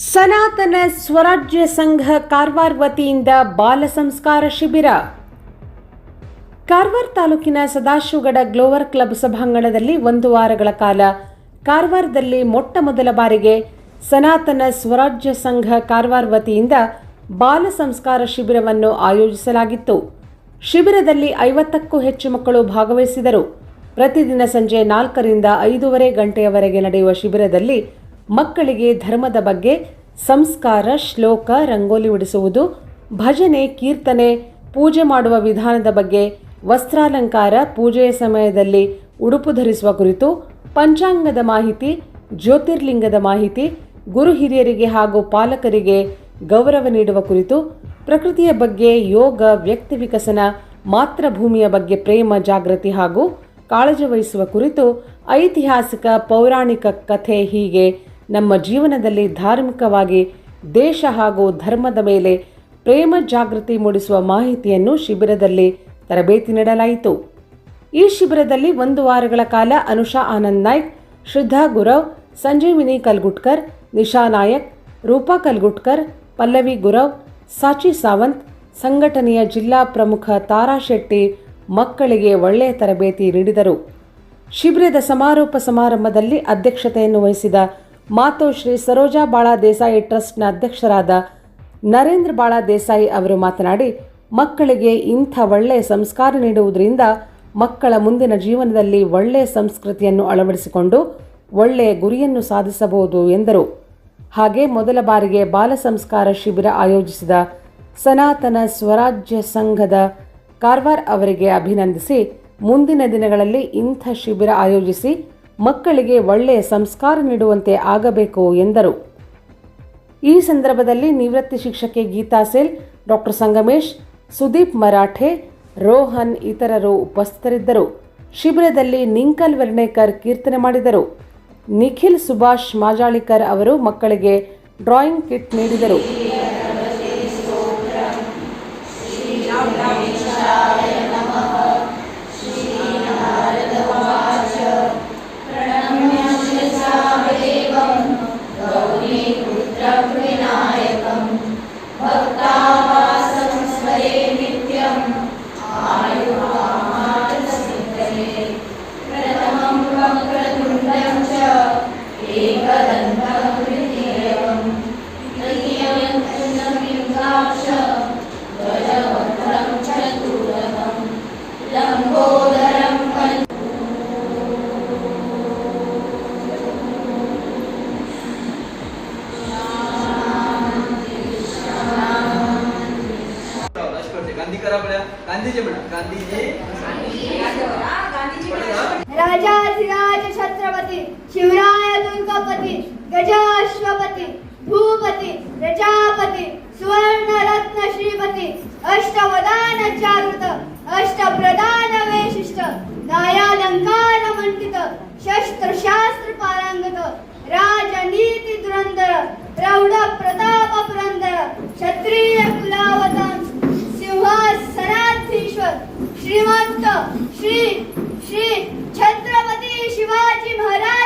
ಸನಾತನ ಸ್ವರಾಜ್ಯ ಸಂಘ ಕಾರವಾರ ವತಿಯಿಂದ ಬಾಲ ಸಂಸ್ಕಾರ ಶಿಬಿರ. ಕಾರವಾರ ತಾಲೂಕಿನ ಸದಾಶಿವಗಡ ಗ್ಲೋವರ್ ಕ್ಲಬ್ ಸಭಾಂಗಣದಲ್ಲಿ 1 ವಾರಗಳ ಕಾಲ ಕಾರವಾರದಲ್ಲಿ ಮೊಟ್ಟ ಮೊದಲ ಬಾರಿಗೆ ಸನಾತನ ಸ್ವರಾಜ್ಯ ಸಂಘ ಕಾರವಾರ ವತಿಯಿಂದ ಬಾಲ ಸಂಸ್ಕಾರ ಶಿಬಿರವನ್ನು ಆಯೋಜಿಸಲಾಗಿತ್ತು. ಶಿಬಿರದಲ್ಲಿ 50ಕ್ಕೂ ಹೆಚ್ಚು ಮಕ್ಕಳು ಭಾಗವಹಿಸಿದರು. ಪ್ರತಿದಿನ ಸಂಜೆ 4ರಿಂದ 5:30 ಗಂಟೆಯವರೆಗೆ ನಡೆಯುವ ಶಿಬಿರದಲ್ಲಿ ಮಕ್ಕಳಿಗೆ ಧರ್ಮದ ಬಗ್ಗೆ, ಸಂಸ್ಕಾರ, ಶ್ಲೋಕ, ರಂಗೋಲಿ ಬಿಡಿಸುವುದು, ಭಜನೆ, ಕೀರ್ತನೆ, ಪೂಜೆ ಮಾಡುವ ವಿಧಾನದ ಬಗ್ಗೆ, ವಸ್ತ್ರಾಲಂಕಾರ, ಪೂಜೆಯ ಸಮಯದಲ್ಲಿ ಉಡುಪು ಧರಿಸುವ ಕುರಿತು, ಪಂಚಾಂಗದ ಮಾಹಿತಿ, ಜ್ಯೋತಿರ್ಲಿಂಗದ ಮಾಹಿತಿ, ಗುರು ಹಿರಿಯರಿಗೆ ಹಾಗೂ ಪಾಲಕರಿಗೆ ಗೌರವ ನೀಡುವ ಕುರಿತು, ಪ್ರಕೃತಿಯ ಬಗ್ಗೆ, ಯೋಗ, ವ್ಯಕ್ತಿ ವಿಕಸನ, ಮಾತೃಭೂಮಿಯ ಬಗ್ಗೆ ಪ್ರೇಮ ಜಾಗೃತಿ ಹಾಗೂ ಕಾಳಜಿ ವಹಿಸುವ ಕುರಿತು, ಐತಿಹಾಸಿಕ ಪೌರಾಣಿಕ ಕಥೆ ಹೀಗೆ ನಮ್ಮ ಜೀವನದಲ್ಲಿ ಧಾರ್ಮಿಕವಾಗಿ ದೇಶ ಹಾಗೂ ಧರ್ಮದ ಮೇಲೆ ಪ್ರೇಮ ಜಾಗೃತಿ ಮೂಡಿಸುವ ಮಾಹಿತಿಯನ್ನು ಶಿಬಿರದಲ್ಲಿ ತರಬೇತಿ ನೀಡಲಾಯಿತು. ಈ ಶಿಬಿರದಲ್ಲಿ 1 ವಾರಗಳ ಕಾಲ ಅನುಷಾ ಆನಂದ್ ನಾಯ್ಕ್, ಶ್ರದ್ಧಾ ಗುರವ್, ಸಂಜೀವಿನಿ ಕಲ್ಗುಟ್ಕರ್, ನಿಶಾ ನಾಯಕ್, ರೂಪಾ ಕಲ್ಗುಟ್ಕರ್, ಪಲ್ಲವಿ ಗುರವ್, ಸಾಚಿ ಸಾವಂತ್, ಸಂಘಟನೆಯ ಜಿಲ್ಲಾ ಪ್ರಮುಖ ತಾರಾ ಶೆಟ್ಟಿ ಮಕ್ಕಳಿಗೆ ಒಳ್ಳೆಯ ತರಬೇತಿ ನೀಡಿದರು. ಶಿಬಿರದ ಸಮಾರೋಪ ಸಮಾರಂಭದಲ್ಲಿ ಅಧ್ಯಕ್ಷತೆಯನ್ನು ವಹಿಸಿದ ಮಾತೋಶ್ರೀ ಸರೋಜಾ ಬಾಳಾ ದೇಸಾಯಿ ಟ್ರಸ್ಟ್ನ ಅಧ್ಯಕ್ಷರಾದ ನರೇಂದ್ರ ಬಾಳಾ ದೇಸಾಯಿ ಅವರು ಮಾತನಾಡಿ, ಮಕ್ಕಳಿಗೆ ಇಂಥ ಒಳ್ಳೆಯ ಸಂಸ್ಕಾರ ನೀಡುವುದರಿಂದ ಮಕ್ಕಳ ಮುಂದಿನ ಜೀವನದಲ್ಲಿ ಒಳ್ಳೆಯ ಸಂಸ್ಕೃತಿಯನ್ನು ಅಳವಡಿಸಿಕೊಂಡು ಒಳ್ಳೆಯ ಗುರಿಯನ್ನು ಸಾಧಿಸಬಹುದು ಎಂದರು. ಹಾಗೆ ಮೊದಲ ಬಾರಿಗೆ ಬಾಲ ಸಂಸ್ಕಾರ ಶಿಬಿರ ಆಯೋಜಿಸಿದ ಸನಾತನ ಸ್ವರಾಜ್ಯ ಸಂಘದ ಕಾರವಾರ ಅವರಿಗೆ ಅಭಿನಂದಿಸಿ, ಮುಂದಿನ ದಿನಗಳಲ್ಲಿ ಇಂಥ ಶಿಬಿರ ಆಯೋಜಿಸಿ ಮಕ್ಕಳಿಗೆ ಒಳ್ಳೆಯ ಸಂಸ್ಕಾರ ನೀಡುವಂತೆ ಆಗಬೇಕು ಎಂದರು. ಈ ಸಂದರ್ಭದಲ್ಲಿ ನಿವೃತ್ತಿ ಶಿಕ್ಷಕಿ ಗೀತಾ ಸೇಲ್, ಡಾಕ್ಟರ್ ಸಂಗಮೇಶ್, ಸುದೀಪ್ ಮರಾಠೆ, ರೋಹನ್ ಇತರರು ಉಪಸ್ಥಿತರಿದ್ದರು. ಶಿಬಿರದಲ್ಲಿ ನಿಂಕಲ್ ವರ್ಣೇಕರ್ ಕೀರ್ತನೆ ಮಾಡಿದರು. ನಿಖಿಲ್ ಸುಭಾಷ್ ಮಾಜಾಳಿಕರ್ ಅವರು ಮಕ್ಕಳಿಗೆ ಡ್ರಾಯಿಂಗ್ ಕಿಟ್ ನೀಡಿದರು. राजाधिराज छत्रपति शिवराय दुर्गापति गजाश्वपति भूपति प्रजापति सुवर्ण रत्न श्रीपति अष्टवदान जागृत अष्टप्रधान वैशिष्ट न्यायालंकार मंडित शस्त्र शास्त्र पारंगत राजनीति धुरंधर प्रौಢ प्रताप पुरंदर क्षत्रिय कुलावतांस सिंहासनाधीश्वर श्रीमंत श्री छत्रपति शिवाजी महाराज